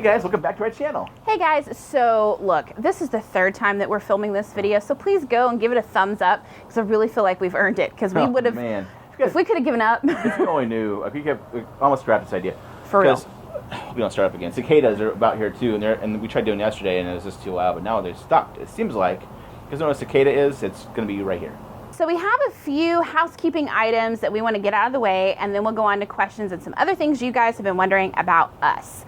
guys, welcome back to our channel. Hey guys, so look, this is the third time that we're filming this video, so please go and give it a thumbs up, because I really feel like we've earned it, because we would have, if we could have given up. If you only knew, we almost scrapped this idea. For real. We don't start up again. Cicadas are about here too, and we tried doing it yesterday, and it was just too loud, but now they're stopped. It seems like, because you know what a cicada is, it's going to be right here. So we have a few housekeeping items that we want to get out of the way, and then we'll go on to questions and some other things you guys have been wondering about us.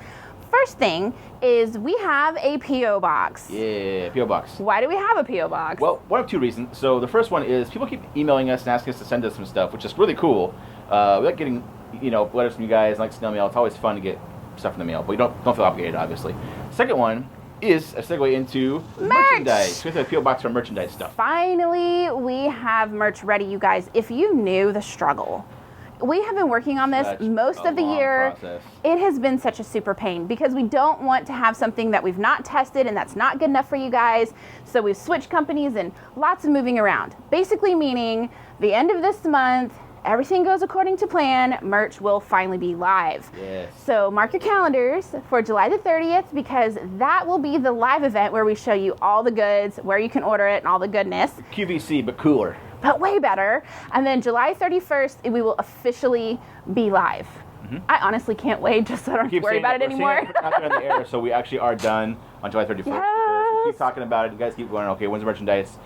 First thing is we have a P.O. box. Yeah, P.O. box. Why do we have a P.O. box? Well, one of two reasons. So the first one is people keep emailing us and asking us to send us some stuff, which is really cool. We like getting, letters from you guys, like snail mail. It's always fun to get stuff in the mail, but we don't feel obligated, obviously. Second one is a segue into merchandise. We have a P.O. box for merchandise stuff. Finally, we have merch ready, you guys. If you knew the struggle, we have been working on this most of the year. Process. It has been such a super pain because we don't want to have something that we've not tested and that's not good enough for you guys. So we've switched companies and lots of moving around. Basically meaning the end of this month, everything goes according to plan, merch will finally be live. Yes. So mark your calendars for July the 30th because that will be the live event where we show you all the goods, where you can order it and all the goodness. QVC, but cooler. But way better. And then July 31st, we will officially be live. Mm-hmm. I honestly can't wait just so I don't have to worry about it anymore. We're not in the air, so we actually are done on July 31st. Yes. Because we keep talking about it. You guys keep going, okay, when's the merchandise?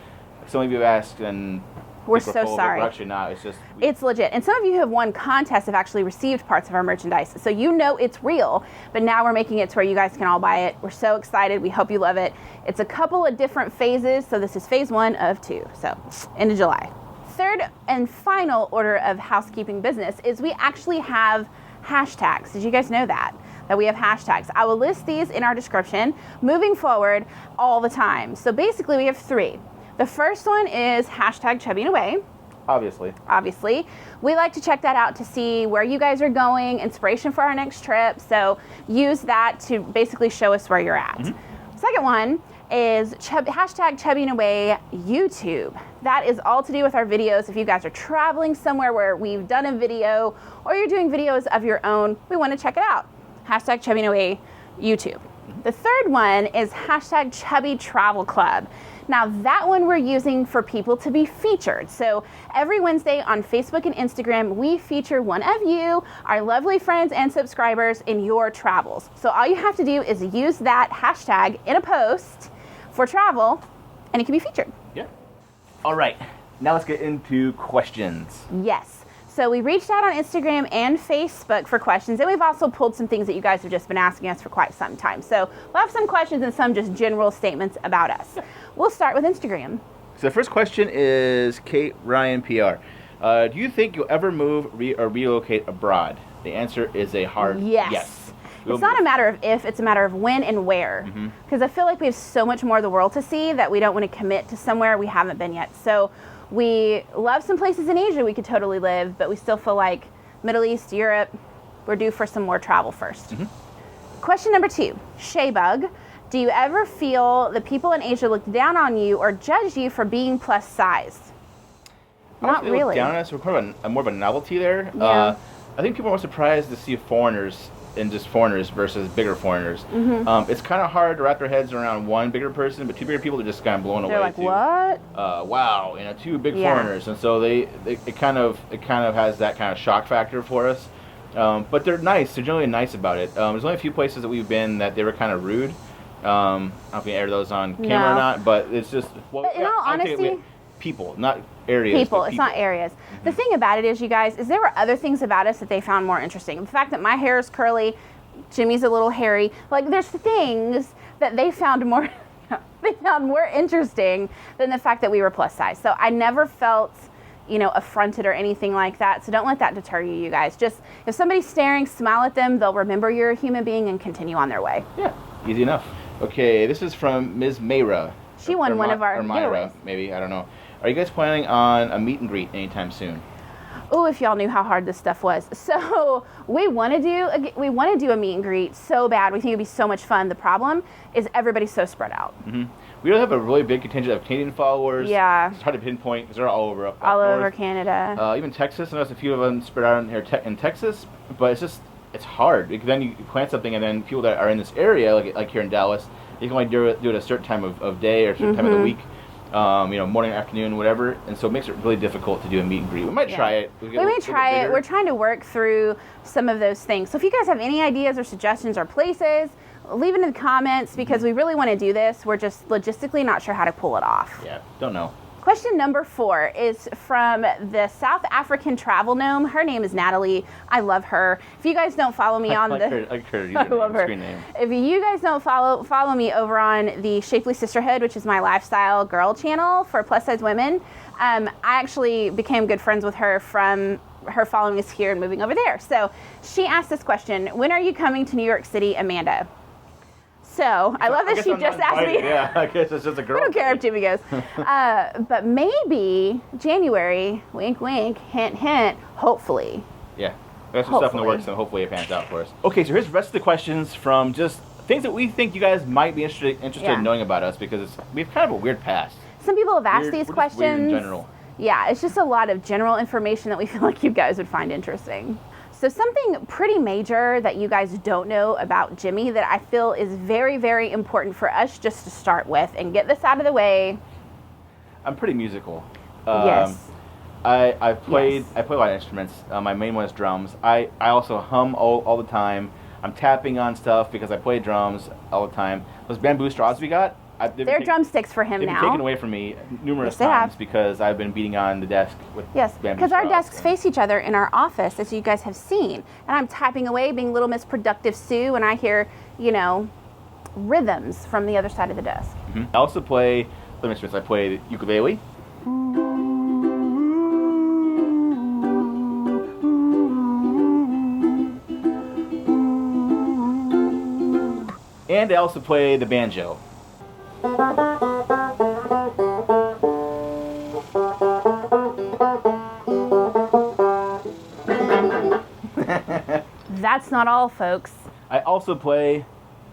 Some of you have asked, and we're so sorry. We're actually not. It's just... It's legit. And some of you have won contests, have actually received parts of our merchandise. So you know it's real, but now we're making it to where you guys can all buy it. We're so excited. We hope you love it. It's a couple of different phases. So this is phase 1 of 2. So end of July. Third and final order of housekeeping business is we actually have hashtags. Did you guys know that we have hashtags? I will list these in our description moving forward all the time. So basically we have 3. The first one is hashtag Chubby and Away. Obviously. We like to check that out to see where you guys are going, inspiration for our next trip. So use that to basically show us where you're at. Mm-hmm. Second one is hashtag Chubby and Away YouTube. That is all to do with our videos. If you guys are traveling somewhere where we've done a video or you're doing videos of your own, we want to check it out. Hashtag Chubby and Away YouTube. The third one is hashtag Chubby Travel Club. Now that one we're using for people to be featured. So every Wednesday on Facebook and Instagram, we feature one of you, our lovely friends and subscribers, in your travels. So all you have to do is use that hashtag in a post for travel and it can be featured. Yeah. All right, now let's get into questions. Yes. So we reached out on Instagram and Facebook for questions, and we've also pulled some things that you guys have just been asking us for quite some time. So we'll have some questions and some just general statements about us. We'll start with Instagram. So the first question is Kate Ryan PR. Do you think you'll ever move or relocate abroad? The answer is a hard yes. It's not a matter of if, it's a matter of when and where. Because I feel like we have so much more of the world to see that we don't want to commit to somewhere we haven't been yet. So we love some places in Asia we could totally live, but we still feel like Middle East, Europe, we're due for some more travel first. Question number 2, Shaybug. Do you ever feel that people in Asia look down on you or judge you for being plus size? Not really. Look down on us. We're more of a novelty there. Yeah. I think people are more surprised to see foreigners and just foreigners versus bigger foreigners. It's kind of hard to wrap their heads around one bigger person, but 2 bigger people are just kind of blown away. They're like, what? Wow, 2 big foreigners, and so it kind of has that kind of shock factor for us. But they're nice. They're generally nice about it. There's only a few places that we've been that they were kind of rude. I don't know if we air those on camera or not, but it's just in all honesty, people, not areas. People. It's not areas. The thing about it is, you guys, is there were other things about us that they found more interesting. The fact that my hair is curly, Jimmy's a little hairy. Like, there's things that they found more interesting than the fact that we were plus size. So I never felt, affronted or anything like that. So don't let that deter you, you guys. Just if somebody's staring, smile at them. They'll remember you're a human being and continue on their way. Yeah, easy enough. Okay, this is from Ms. Mayra. She won one of our giveaways. Maybe, I don't know. Are you guys planning on a meet and greet anytime soon? Oh, if y'all knew how hard this stuff was. So we want to do a meet and greet so bad. We think it'd be so much fun. The problem is everybody's so spread out. We don't have a really big contingent of Canadian followers. Yeah. It's hard to pinpoint because they're all over all over Canada. Even Texas. I know there's a few of them spread out in here in Texas, but it's just it's hard because then you plant something and then people that are in this area, like here in Dallas, you can only do it at a certain time of day or a certain time of the week. Morning, afternoon, whatever, and so it makes it really difficult to do a meet and greet. We might try it. We may try it. We're trying to work through some of those things. So if you guys have any ideas or suggestions or places, leave it in the comments because we really want to do this. We're just logistically not sure how to pull it off. Yeah, don't know. Question number 4 is from the South African travel gnome. Her name is Natalie. I love her. If you guys don't follow me on I love her. If you guys don't follow me over on the Shapely Sisterhood, which is my lifestyle girl channel for plus size women, I actually became good friends with her from her following us here and moving over there. So she asked this question: when are you coming to New York City, Amanda? So I love that she just asked me. Yeah, I guess it's just a girl. I don't care if Jimmy goes. But maybe January, wink, wink, hint, hint, hopefully. Yeah, we have some stuff in the works, and hopefully it pans out for us. Okay, so here's the rest of the questions from just things that we think you guys might be interested in knowing about us because we have kind of a weird past. Some people have asked these questions. Weird in general. Yeah, it's just a lot of general information that we feel like you guys would find interesting. So something pretty major that you guys don't know about Jimmy that I feel is very, very important for us just to start with and get this out of the way. I'm pretty musical. Yes. I play a lot of instruments. My main one is drums. I also hum all the time. I'm tapping on stuff because I play drums all the time. Those bamboo straws we got, they're drumsticks for him they've now. They've been taken away from me numerous times because I've been beating on the desk with bamboo straws. Because our desks face each other in our office, as you guys have seen. And I'm tapping away, being Little Miss Productive Sue, and I hear, rhythms from the other side of the desk. Mm-hmm. I also play other instruments. I play the ukulele. And I also play the banjo. That's not all, folks. I also play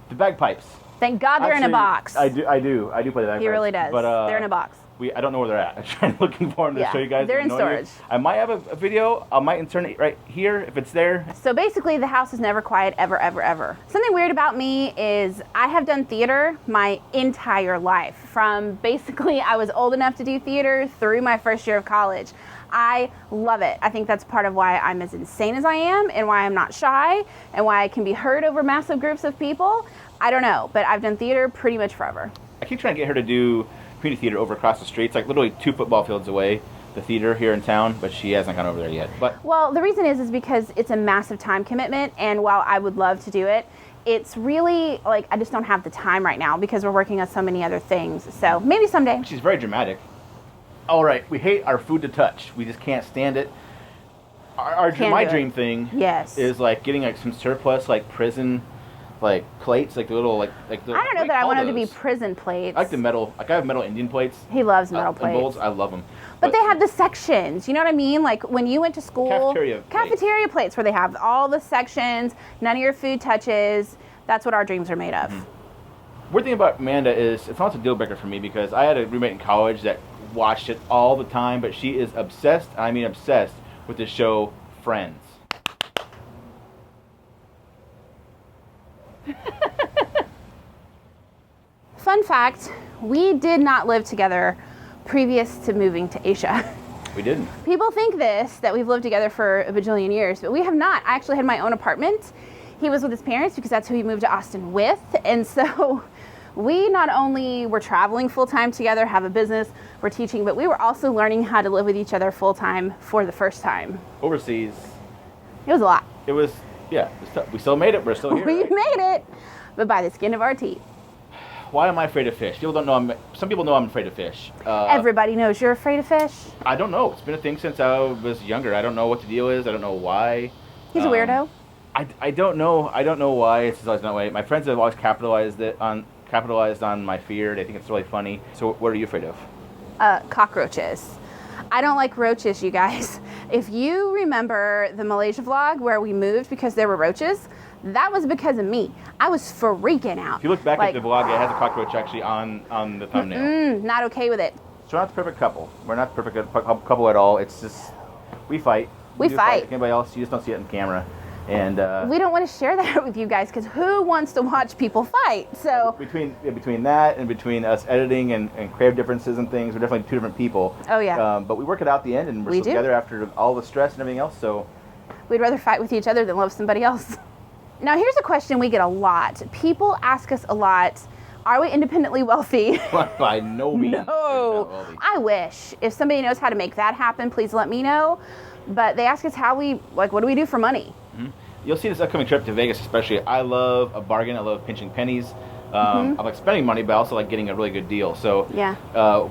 the bagpipes. Thank God they're in a box. I do play the bagpipes. He really does. But they're in a box. I don't know where they're at. I'm trying looking for them to show you guys. They're in storage. I might have a video. I might insert it right here if it's there. So basically, the house is never quiet, ever, ever, ever. Something weird about me is I have done theater my entire life. From basically I was old enough to do theater through my first year of college. I love it. I think that's part of why I'm as insane as I am and why I'm not shy and why I can be heard over massive groups of people. I don't know, but I've done theater pretty much forever. I keep trying to get her to do community theater over across the street. It's like literally 2 football fields away, the theater here in town, but she hasn't gone over there yet. Well, the reason is because it's a massive time commitment, and while I would love to do it, it's really like I just don't have the time right now because we're working on so many other things. So maybe someday. She's very dramatic. All right, we hate our food to touch. We just can't stand it. My dream thing is like getting like some surplus like prison like plates, like the little like the. I don't know that I want them to be prison plates. I like the metal. Like I have metal Indian plates. He loves metal plates. And bowls, I love them. But they have the sections. You know what I mean? Like when you went to school, cafeteria plates where they have all the sections. None of your food touches. That's what our dreams are made of. Mm-hmm. Weird thing about Amanda is it's not a deal breaker for me because I had a roommate in college that watched it all the time, but she is obsessed. I mean obsessed with the show Friends. Fun fact, we did not live together previous to moving to Asia. We didn't. People think that we've lived together for a bajillion years, but we have not. I actually had my own apartment. He was with his parents because that's who he moved to Austin with. And so we not only were traveling full-time together, have a business, we're teaching, but we were also learning how to live with each other full-time for the first time. Overseas. It was a lot. It was, we still made it. We're still here. We made it, but by the skin of our teeth. Why am I afraid of fish? People don't know. Some people know I'm afraid of fish. Everybody knows you're afraid of fish. I don't know. It's been a thing since I was younger. I don't know what the deal is. I don't know why. He's a weirdo. I don't know. I don't know why it's always that way. My friends have always capitalized on my fear. They think it's really funny. So what are you afraid of? Cockroaches. I don't like roaches, you guys. If you remember the Malaysia vlog where we moved because there were roaches, that was because of me. I was freaking out. If you look back at the vlog, it has a cockroach actually on the thumbnail. Not okay with it. So we're not the perfect couple. We're not the perfect couple at all. It's just, we fight. We fight. Like anybody else, you just don't see it on camera. And we don't want to share that with you guys because who wants to watch people fight? So between that and between us editing and creative differences and things, we're definitely two different people. Oh yeah. But we work it out at the end, and we're We still do. together after all the stress and everything else. So We'd rather fight with each other than love somebody else. Now here's a question we get a lot. People ask us a lot, are we independently wealthy? by no means. No. I wish. If somebody knows how to make that happen, please let me know. But they ask us what do we do for money? You'll see this upcoming trip to Vegas especially. I love a bargain. I love pinching pennies. I like spending money, but I also like getting a really good deal. So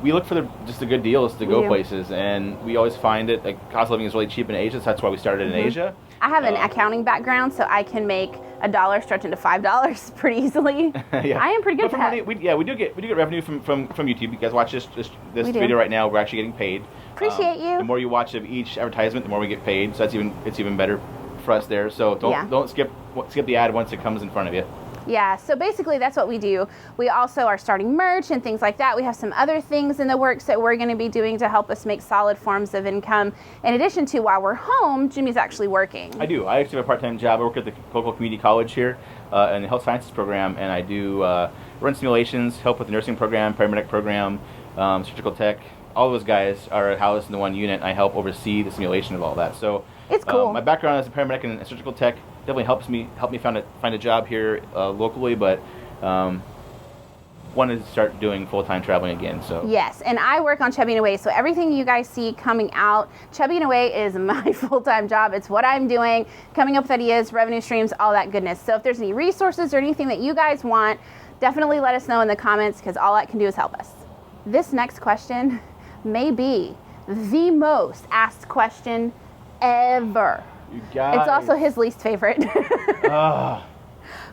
we look for just the good deals to go places, and we always find it. Like, cost of living is really cheap in Asia, so that's why we started in Asia. I have an accounting background, so I can make $1 stretch into $5 pretty easily. Yeah. I am pretty good But at that. we do get revenue from YouTube. You guys watch this video right now. We're actually getting paid. Appreciate you. The more you watch of each advertisement, the more we get paid. So it's even better for us there. So don't skip the ad once it comes in front of you. Yeah, so basically that's what we do. We also are starting merch and things like that. We have some other things in the works that we're going to be doing to help us make solid forms of income. In addition to, while we're home, Jimmy's actually working. I do. I actually have a part-time job. I work at the local community college here in the health sciences program, and I do run simulations, help with the nursing program, paramedic program, surgical tech. All those guys are housed in the one unit, and I help oversee the simulation of all that. So it's cool. My background as a paramedic and surgical tech definitely helped me find a job here locally, but wanted to start doing full-time traveling again. So yes, and I work on Chubby and Away, so everything you guys see coming out, Chubby and Away is my full-time job. It's what I'm doing, coming up with ideas, revenue streams, all that goodness. So if there's any resources or anything that you guys want, definitely let us know in the comments, because all that can do is help us. This next question may be the most asked question ever. You guys. It's also his least favorite.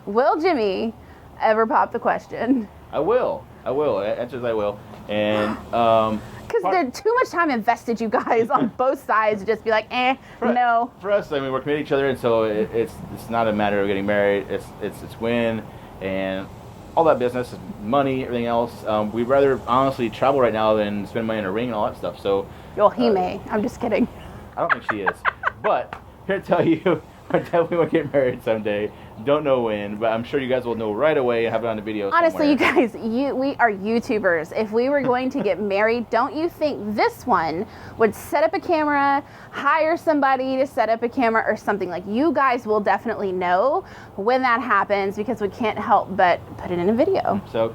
Will Jimmy ever pop the question? I will. Answers I will. And because there's too much time invested, you guys, on both sides to just be like, no. For us, I mean, we're committed to each other, and so it's not a matter of getting married. It's when, and all that business, money, everything else. We'd rather honestly travel right now than spend money on a ring and all that stuff. So. Well, he may. I'm just kidding. I don't think she is. But here to tell you, I definitely want to get married someday. Don't know when, but I'm sure you guys will know right away and have it on the video Honestly, somewhere. you guys, we are YouTubers. If we were going to get married, don't you think this one would set up a camera, hire somebody to set up a camera or something? Like, you guys will definitely know when that happens, because we can't help but put it in a video. So,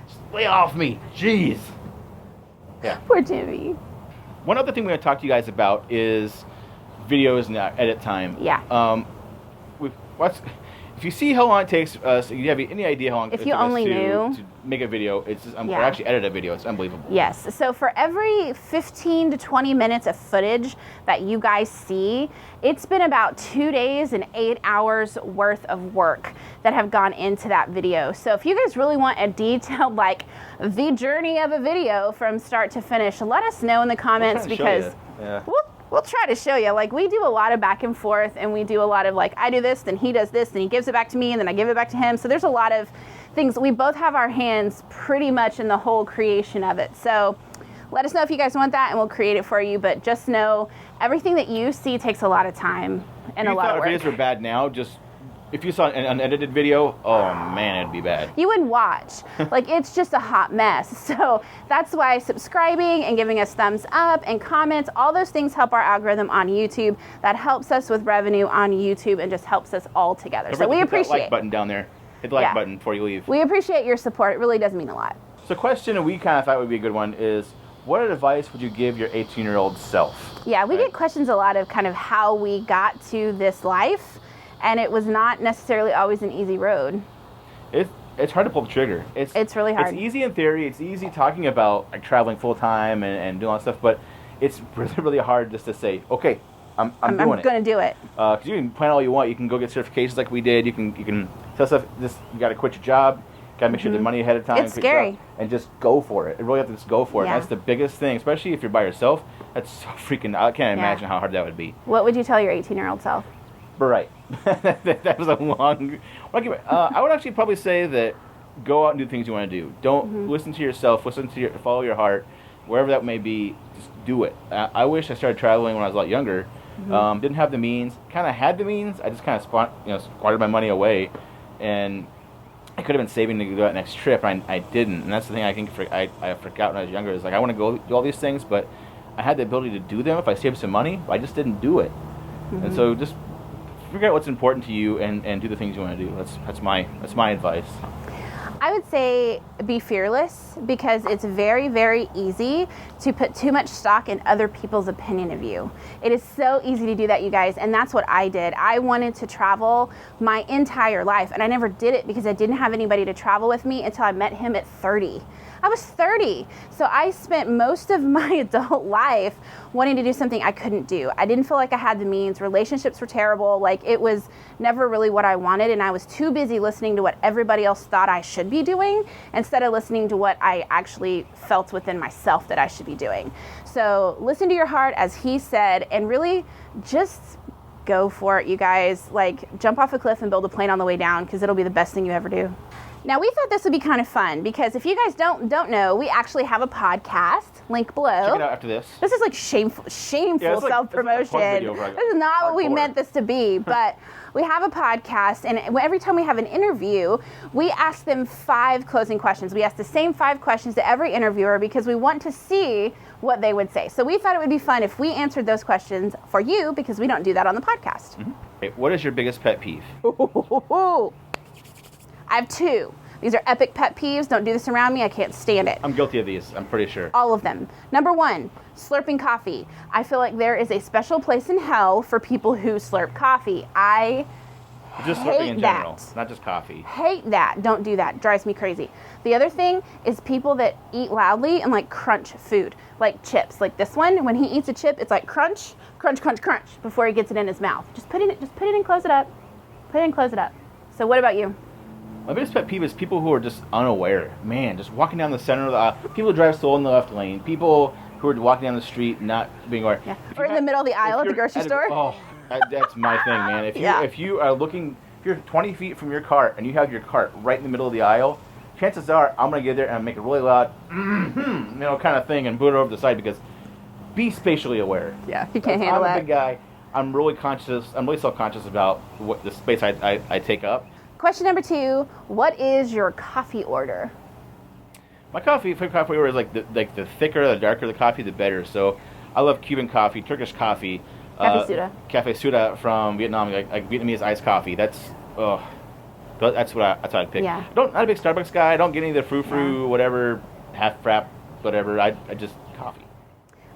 just lay off me. Jeez. Yeah. Poor Jimmy. One other thing we're going to talk to you guys about is videos and edit time. Yeah. If you see how long it takes us, if you have any idea how long it If takes you us only to knew. make a video, it's just, or actually edit a video, it's unbelievable. Yes. So for every 15 to 20 minutes of footage that you guys see, it's been about 2 days and 8 hours worth of work that have gone into that video. So if you guys really want a detailed, like, the journey of a video from start to finish, let us know in the comments, because we'll try to show you. Like, we do a lot of back and forth, and we do a lot of, like, I do this, then he does this, then he gives it back to me, and then I give it back to him. So there's a lot of things. We both have our hands pretty much in the whole creation of it. So let us know if you guys want that, and we'll create it for you. But just know, everything that you see takes a lot of time and a lot of work. If you thought our videos were bad now, just if you saw an unedited video, oh man, it'd be bad. You wouldn't watch. Like, it's just a hot mess. So that's why subscribing and giving us thumbs up and comments, all those things help our algorithm on YouTube. That helps us with revenue on YouTube and just helps us all together. So we appreciate that like button down there. Hit the like button before you leave. We appreciate your support. It really does mean a lot. So, question we kind of thought would be a good one is, what advice would you give your 18-year-old self? Yeah, we get questions a lot of kind of how we got to this life, and it was not necessarily always an easy road. It's hard to pull the trigger. It's really hard. It's easy in theory. It's easy talking about, like, traveling full time and doing all that stuff, but it's really, really hard just to say, okay, I'm doing it. I'm going to do it. Because you can plan all you want. You can go get certifications like we did. You can tell stuff. You got to quit your job. Got to make sure the money ahead of time. It's scary. And just go for it. You really have to just go for it. Yeah. That's the biggest thing, especially if you're by yourself. That's so freaking. I can't imagine how hard that would be. What would you tell your 18-year-old self? Right. That was a long. I would actually probably say that go out and do things you want to do. Don't listen to yourself. Follow your heart, wherever that may be. Just do it. I wish I started traveling when I was a lot younger. Didn't have the means. Kind of had the means. I just kind of squandered my money away, and I could have been saving to go that next trip. And I didn't, and that's the thing I think I forgot when I was younger. Is like I want to go do all these things, but I had the ability to do them if I saved some money. But I just didn't do it, and so just figure out what's important to you and do the things you want to do. That's my advice. I would say be fearless, because it's very, very easy to put too much stock in other people's opinion of you. It is so easy to do that, you guys, and that's what I did. I wanted to travel my entire life, and I never did it because I didn't have anybody to travel with me until I met him at 30. I was 30, so I spent most of my adult life wanting to do something I couldn't do. I didn't feel like I had the means. Relationships were terrible. Like, it was never really what I wanted, and I was too busy listening to what everybody else thought I should be doing instead of listening to what I actually felt within myself that I should be doing. So listen to your heart, as he said, and really just go for it, you guys. Like, jump off a cliff and build a plane on the way down, because it'll be the best thing you ever do. Now, we thought this would be kind of fun, because if you guys don't know, we actually have a podcast. Link below. Check it out after this. This is like shameful self-promotion. This is not what we meant this to be, but we have a podcast, and every time we have an interview, we ask them 5 closing questions. We ask the same 5 questions to every interviewer because we want to see what they would say. So we thought it would be fun if we answered those questions for you, because we don't do that on the podcast. Okay, what is your biggest pet peeve? I have 2. These are epic pet peeves. Don't do this around me. I can't stand it. I'm guilty of these, I'm pretty sure. All of them. Number 1, slurping coffee. I feel like there is a special place in hell for people who slurp coffee. I just hate slurping in general, that. not just coffee. Hate that. Don't do that. Drives me crazy. The other thing is people that eat loudly and like crunch food, like chips. Like this one, when he eats a chip, it's like crunch, crunch, crunch, crunch before he gets it in his mouth. Just put it in, close it up. Put it in, close it up. So what about you? My biggest pet peeve is people who are just unaware. Man, just walking down the center of the aisle. People who drive slow in the left lane. People who are walking down the street not being aware. Yeah. Or in the middle of the aisle at the grocery store. Oh, that's my thing, man. If you are looking, if you're 20 feet from your cart and you have your cart right in the middle of the aisle, chances are I'm going to get there and make a really loud, kind of thing and boot it over the side, because be spatially aware. Yeah, you can't handle that. I'm a big guy. I'm really self-conscious about what the space I take up. Question number 2, what is your coffee order? My favorite coffee order is like the thicker, the darker the coffee, the better. So I love Cuban coffee, Turkish coffee, Cafe Suda from Vietnam, like Vietnamese iced coffee. That's what I'd pick. Yeah. Not a big Starbucks guy. I don't get any of the frou-frou, whatever, half frap, whatever. I just coffee.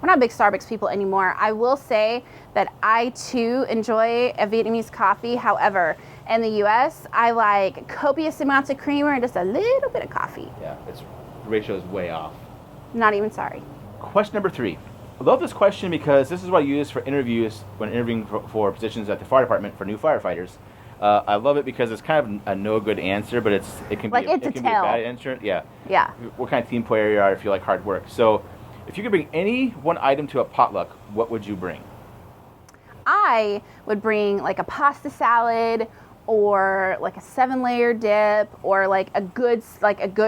We're not big Starbucks people anymore. I will say that I too enjoy a Vietnamese coffee. However, in the U.S., I like copious amounts of creamer and just a little bit of coffee. Yeah, the ratio is way off. Not even sorry. Question number 3. I love this question because this is what I use for interviews when interviewing for positions at the fire department for new firefighters. I love it because it's kind of a no good answer, but it can be a bad answer. Yeah. Yeah. What kind of team player you are if you like hard work. So if you could bring any one item to a potluck, what would you bring? I would bring like a pasta salad, or like a 7-layer dip, or like a good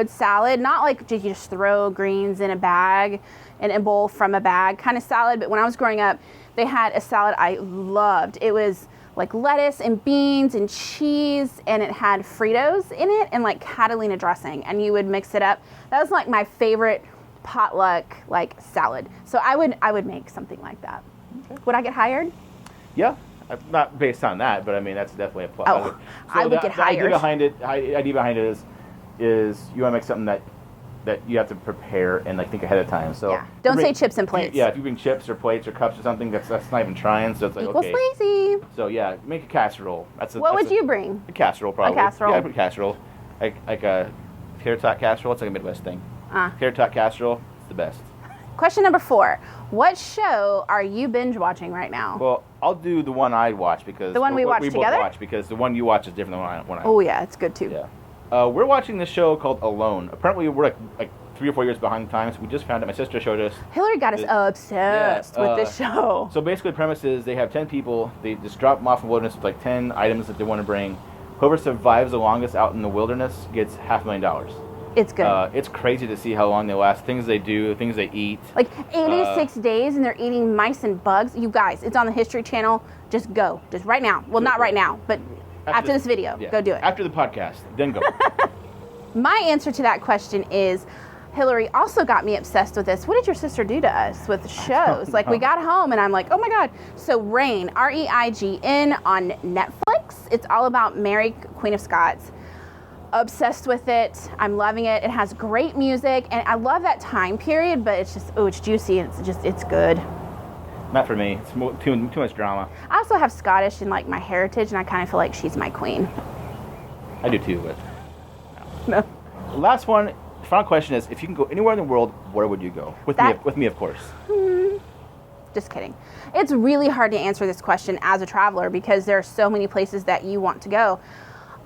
salad. Not like you just throw greens in a bag, in a bowl from a bag kind of salad. But when I was growing up, they had a salad I loved. It was like lettuce and beans and cheese, and it had Fritos in it and like Catalina dressing, and you would mix it up. That was like my favorite potluck like salad. So I would make something like that. Okay. Would I get hired? Yeah. Not based on that, but I mean that's definitely a plus. Oh, I would get hired. The idea behind it is you want to make something that you have to prepare and like think ahead of time. So yeah. Don't say chips and plates. If you bring chips or plates or cups or something, that's not even trying. So it's like equals lazy. So yeah, make a casserole. What would you bring? A casserole, probably. A casserole. Yeah, I put casserole. Like a carrot tot casserole. It's like a Midwest thing. Carrot tot casserole. It's the best. Question number 4. What show are you binge watching right now? Well, I'll do the one I watch because the one we watch together. Both watch because the one you watch is different than the one I watch. Oh yeah, it's good too. Yeah. We're watching this show called Alone. Apparently, we're like 3 or 4 years behind times. We just found it. My sister showed us. Hillary got us obsessed with this show. So basically, the premise is they have 10 people. They just drop them off in the wilderness with like 10 items that they want to bring. Whoever survives the longest out in the wilderness gets $500,000. It's good. It's crazy to see how long they last. Things they do, things they eat. Like 86 days, and they're eating mice and bugs. You guys, it's on the History Channel. Just go. Just right now. Well, not right now, but after this video. Yeah. Go do it. After the podcast, then go. My answer to that question is, Hillary also got me obsessed with this. What did your sister do to us with shows? Like, we got home, and I'm like, oh my God. So Reign, R-E-I-G-N on Netflix. It's all about Mary, Queen of Scots. Obsessed with it. I'm loving it. It has great music, and I love that time period, but it's just, it's juicy, and it's good. Not for me. It's too much drama. I also have Scottish in, like, my heritage, and I kind of feel like she's my queen. I do too, but No. Last one. The final question is, if you can go anywhere in the world, where would you go? With me, of course. Just kidding. It's really hard to answer this question as a traveler because there are so many places that you want to go.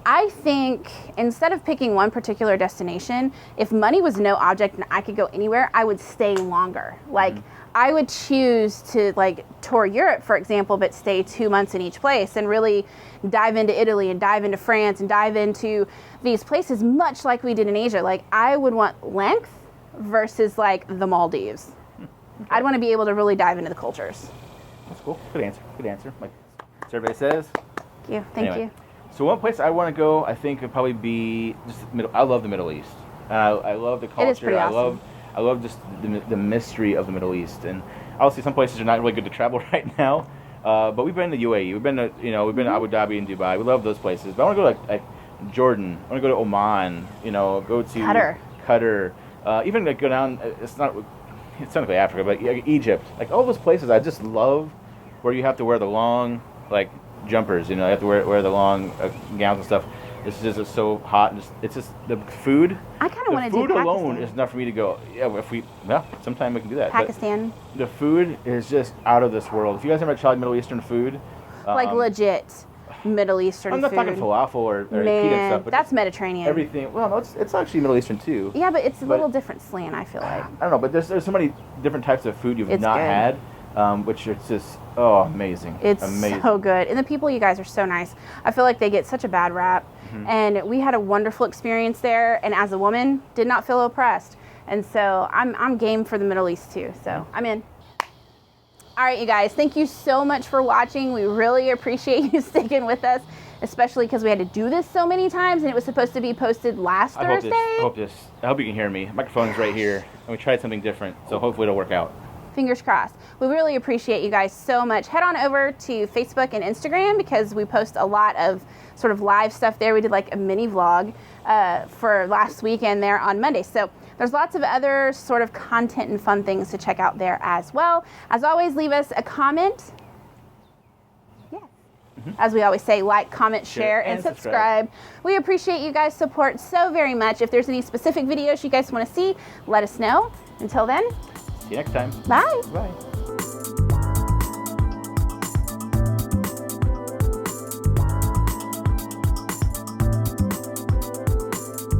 I think instead of picking one particular destination, if money was no object and I could go anywhere, I would stay longer. Like, I would choose to, like, tour Europe, for example, but stay 2 months in each place and really dive into Italy and dive into France and dive into these places, much like we did in Asia. Like, I would want length versus, like, the Maldives. Okay. I'd want to be able to really dive into the cultures. That's cool. Good answer. Like survey says. Thank you. So one place I want to go, I think, would probably be just I love the Middle East. I love the culture. It is pretty awesome. I love just the mystery of the Middle East. And obviously some places are not really good to travel right now. But we've been to UAE. We've been to Abu Dhabi and Dubai. We love those places. But I want to go to like Jordan. I want to go to Oman. Go to Qatar. Even like go down. It's not technically Africa, but Egypt. Like all those places, I just love where you have to wear the long jumpers. You have to wear the long gowns and stuff. It's just so hot. And it's just the food. I kind of want to do Pakistan. Pakistan. Food alone is enough for me to go. Yeah, sometime we can do that. Pakistan. But the food is just out of this world. If you guys ever tried Middle Eastern food, like legit Middle Eastern food. I'm not talking falafel or pita and stuff. But that's Mediterranean. Everything. Well, no, it's actually Middle Eastern too. Yeah, but it's a little different slant, I feel like. I don't know, but there's so many different types of food you've not had. Which is just, amazing. It's amazing. So good. And the people, you guys are so nice. I feel like they get such a bad rap. Mm-hmm. And we had a wonderful experience there. And as a woman, did not feel oppressed. And so I'm game for the Middle East too. So I'm in. All right, you guys. Thank you so much for watching. We really appreciate you sticking with us, especially because we had to do this so many times. And it was supposed to be posted last Thursday. I hope you can hear me. Microphone's right here. And we tried something different. So hopefully it'll work out. Fingers crossed. We really appreciate you guys so much. Head on over to Facebook and Instagram because we post a lot of sort of live stuff there. We did like a mini vlog for last weekend there on Monday. So there's lots of other sort of content and fun things to check out there as well. As always, leave us a comment. Yeah. Mm-hmm. As we always say, like, comment, share, and subscribe. We appreciate you guys' support so very much. If there's any specific videos you guys want to see, let us know. Until then, see you next time. Bye. Bye.